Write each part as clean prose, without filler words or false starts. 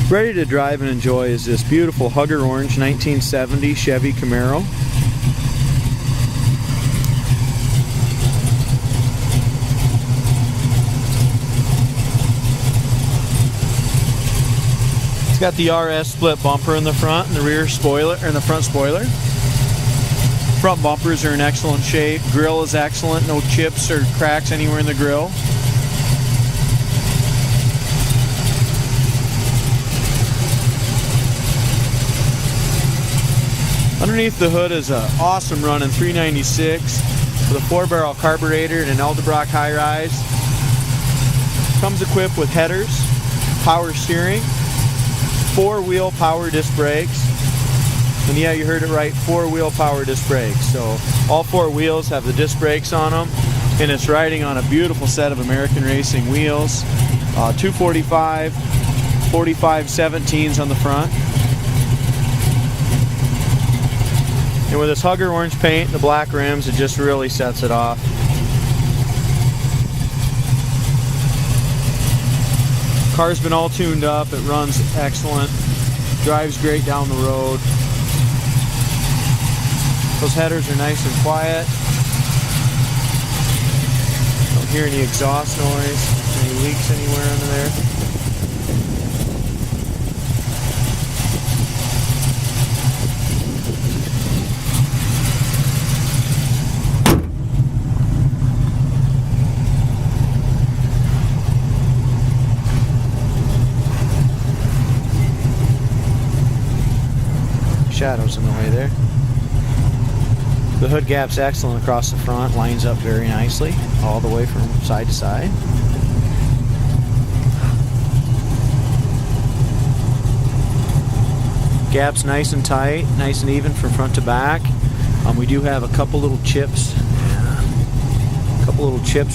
Ready to drive and enjoy is this beautiful Hugger Orange 1970 Chevy Camaro. It's got the RS split bumper in the front and the rear spoiler, or in the front spoiler. Front bumpers are in excellent shape. Grill is excellent. No chips or cracks anywhere in the grill. Underneath the hood is an awesome running 396 with a 4-barrel carburetor and an Eldebrock high rise. Comes equipped with headers, power steering, 4-wheel power disc brakes. And yeah, you heard it right, 4-wheel power disc brakes. So all 4 wheels have the disc brakes on them, and it's riding on a beautiful set of American Racing wheels. 245, 45 17s on the front. And with this Hugger orange paint and the black rims, it just really sets it off. Car's been all tuned up, it runs excellent, drives great down the road. Those headers are nice and quiet. Don't hear any exhaust noise, any leaks anywhere under there. Shadows in the way there. The hood gap's excellent across the front, lines up very nicely all the way from side to side. Gap's nice and tight, nice and even from front to back. We do have a couple little chips,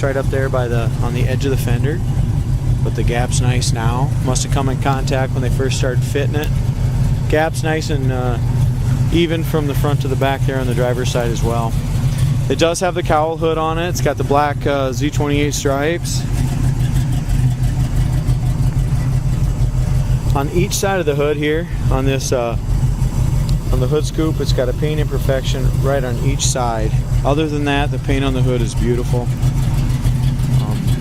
right up there by on the edge of the fender, but the gap's nice now. Must have come in contact when they first started fitting it. Gap's nice and even from the front to the back there on the driver's side as well. It does have the Cowl Hood on it. It's got the black Z28 stripes. On each side of the hood here, on this on the hood scoop, it's got a paint imperfection right on each side. Other than that, the paint on the hood is beautiful.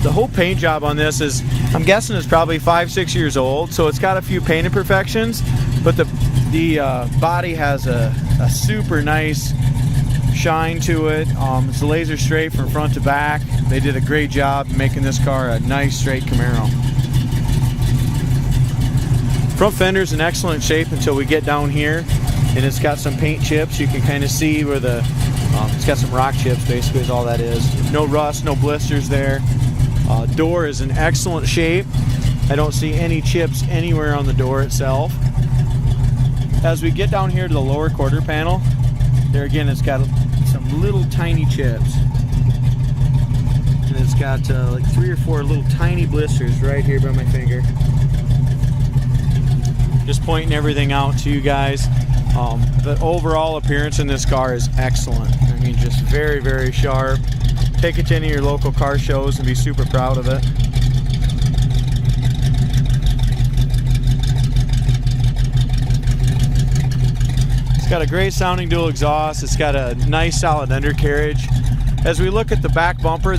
The whole paint job on this is, I'm guessing it's probably 5-6 years old, so it's got a few paint imperfections, but the body has a super nice shine to it. It's laser straight from front to back. They did a great job making this car a nice straight Camaro. Front fender's in excellent shape until we get down here, and it's got some paint chips. You can kind of see where it's got some rock chips basically is all that is. No rust, no blisters there. Door is in excellent shape. I don't see any chips anywhere on the door itself. As we get down here to the lower quarter panel, there again it's got some little tiny chips. And it's got like 3 or 4 little tiny blisters right here by my finger. Just pointing everything out to you guys. The overall appearance in this car is excellent. I mean, just very, very sharp. Take it to any of your local car shows and be super proud of it. It's got a great sounding dual exhaust. It's got a nice solid undercarriage. As we look at the back bumper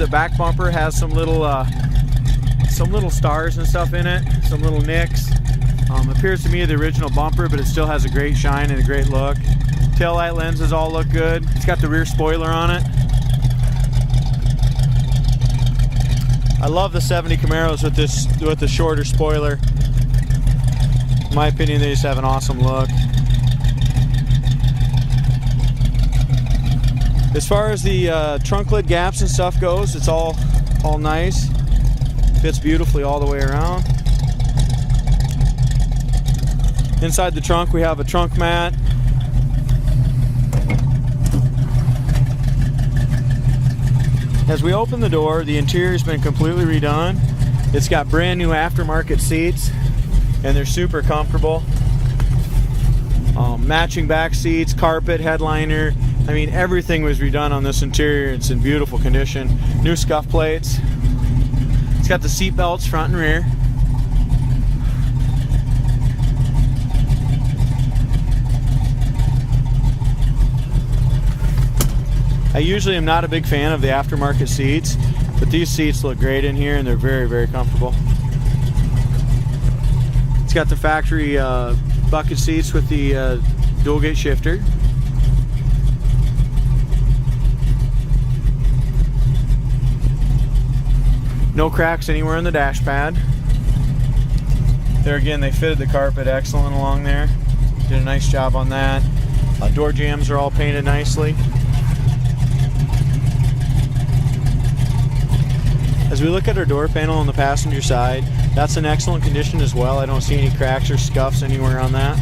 has some little stars and stuff in it, some little nicks. Appears to me the original bumper, but it still has a great shine and a great look. Taillight lenses all look good. It's got the rear spoiler on it. I love the 70 Camaros with the shorter spoiler. In my opinion, they just have an awesome look. As far as the trunk lid gaps and stuff goes, it's all nice. Fits beautifully all the way around. Inside the trunk we have a trunk mat. As we open the door, the interior's been completely redone. It's got brand new aftermarket seats, and they're super comfortable. Matching back seats, carpet, headliner. I mean, everything was redone on this interior. It's in beautiful condition. New scuff plates. It's got the seat belts front and rear. usually am not a big fan of the aftermarket seats, but these seats look great in here and they're very, very comfortable. It's got the factory bucket seats with the dual gate shifter. No cracks anywhere in the dash pad. There again, they fitted the carpet excellent along there. Did a nice job on that. Door jambs are all painted nicely. As we look at our door panel on the passenger side, that's in excellent condition as well. I don't see any cracks or scuffs anywhere on that.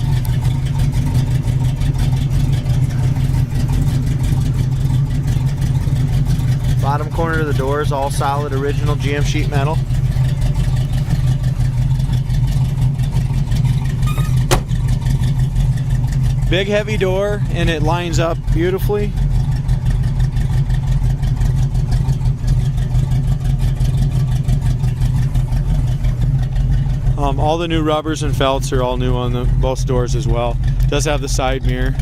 Bottom corner of the door is all solid original GM sheet metal. Big heavy door, and it lines up beautifully. All the new rubbers and felts are all new on both doors as well. It does have the side mirror.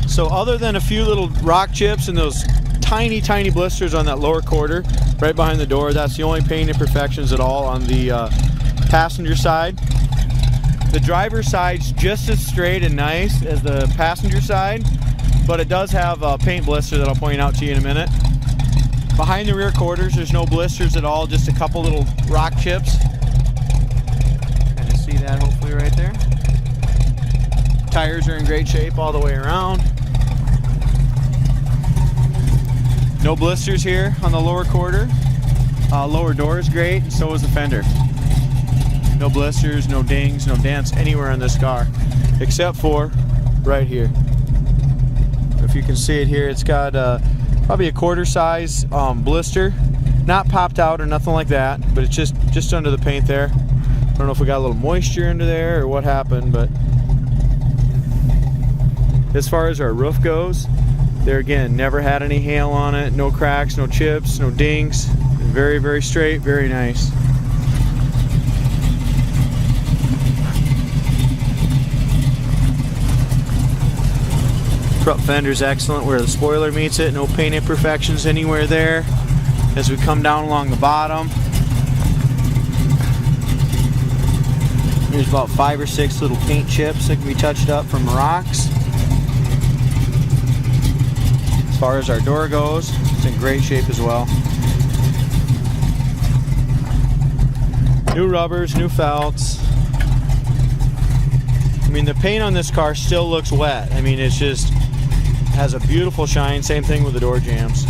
So other than a few little rock chips and those tiny, tiny blisters on that lower quarter right behind the door, that's the only paint imperfections at all on the passenger side. The driver's side's just as straight and nice as the passenger side, but it does have a paint blister that I'll point out to you in a minute. Behind the rear quarters, there's no blisters at all, just a couple little rock chips. Kind of see that hopefully right there. Tires are in great shape all the way around. No blisters here on the lower quarter. Lower door is great, and so is the fender. No blisters, no dings, no dents anywhere on this car, except for right here. If you can see it here, it's got probably a quarter size blister. Not popped out or nothing like that, but it's just under the paint there. I don't know if we got a little moisture under there or what happened, but as far as our roof goes, there again, never had any hail on it, no cracks, no chips, no dings. Very, very straight, very nice. Front fender's excellent where the spoiler meets it, no paint imperfections anywhere there. As we come down along the bottom, there's about 5 or 6 little paint chips that can be touched up from rocks. As far as our door goes, it's in great shape as well. New rubbers, new felts. I mean, the paint on this car still looks wet. I mean, it's just has a beautiful shine. Same thing with the door jambs.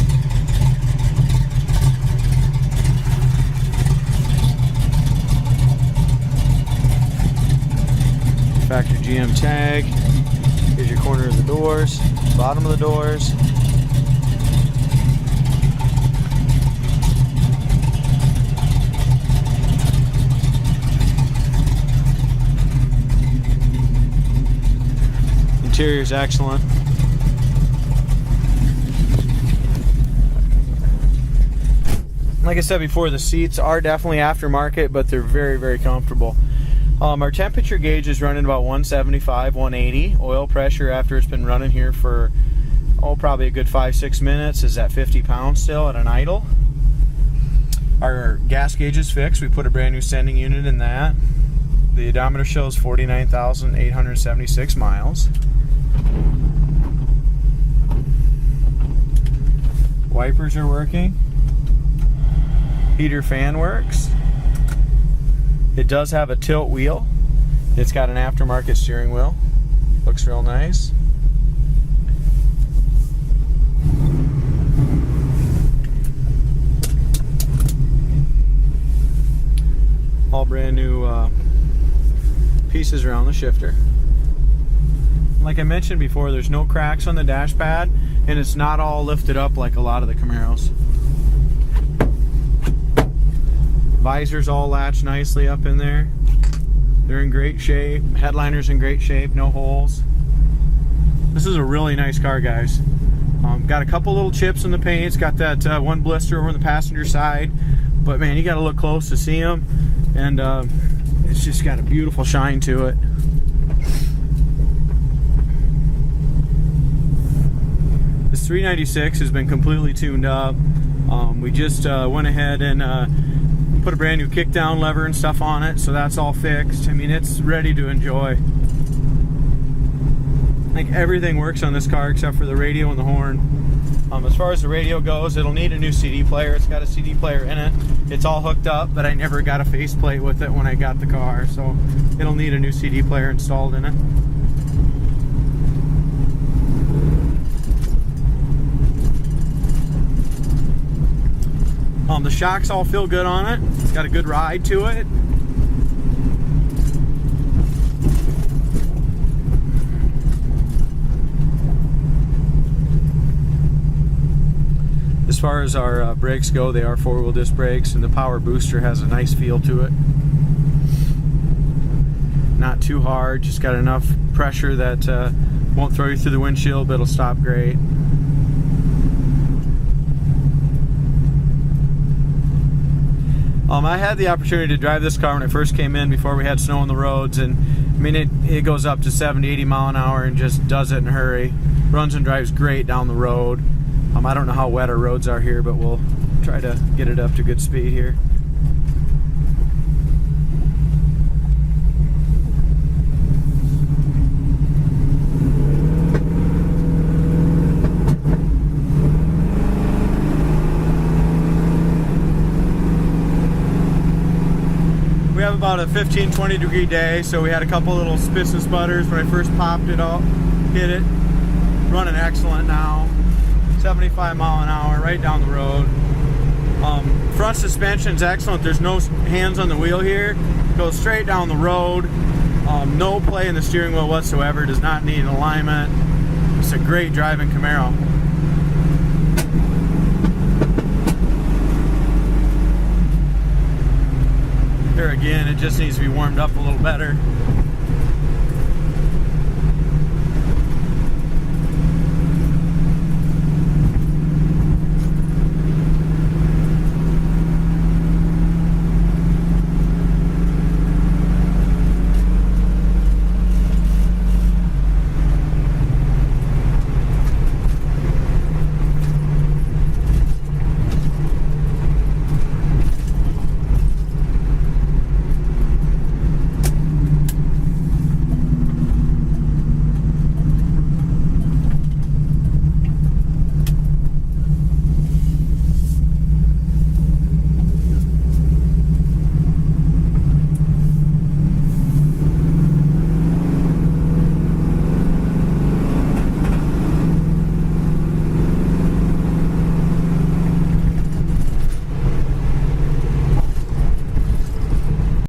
Factory GM tag. Here's your corner of the doors, bottom of the doors. Interior is excellent. Like I said before, the seats are definitely aftermarket, but they're very, very comfortable. Our temperature gauge is running about 175, 180. Oil pressure after it's been running here for, probably a good 5-6 minutes is at 50 pounds still at an idle. Our gas gauge is fixed. We put a brand new sending unit in that. The odometer shows 49,876 miles. Wipers are working. Heater fan works. It does have a tilt wheel. It's got an aftermarket steering wheel. Looks real nice. All brand new pieces around the shifter. Like I mentioned before, there's no cracks on the dash pad, and it's not all lifted up like a lot of the Camaros. Visors all latch nicely up in there. They're in great shape. Headliner's in great shape, no holes. This is a really nice car, guys. Got a couple little chips in the paint. It's got that one blister over on the passenger side, but man, you got to look close to see them. And It's just got a beautiful shine to it. This 396 has been completely tuned up. We just went ahead and put a brand new kickdown lever and stuff on it, so that's all fixed. I mean, it's ready to enjoy. I think everything works on this car except for the radio and the horn. As far as the radio goes, it'll need a new CD player. It's got a CD player in it. It's all hooked up, but I never got a faceplate with it when I got the car, so it'll need a new CD player installed in it. The shocks all feel good on it. It's got a good ride to it. As far as our brakes go, they are 4-wheel disc brakes, and the power booster has a nice feel to it. Not too hard, just got enough pressure that won't throw you through the windshield, but it'll stop great. I had the opportunity to drive this car when I first came in before we had snow on the roads, and I mean it goes up to 70, 80 mile an hour and just does it in a hurry. Runs and drives great down the road. I don't know how wet our roads are here, but we'll try to get it up to good speed here. We have about a 15-20 degree day, so we had a couple little spits and sputters when I first popped it up, hit it. Running excellent now. 75 mile an hour right down the road. Front suspension's excellent. There's no hands on the wheel here. Goes straight down the road. No play in the steering wheel whatsoever. Does not need an alignment. It's a great driving Camaro. There again, it just needs to be warmed up a little better.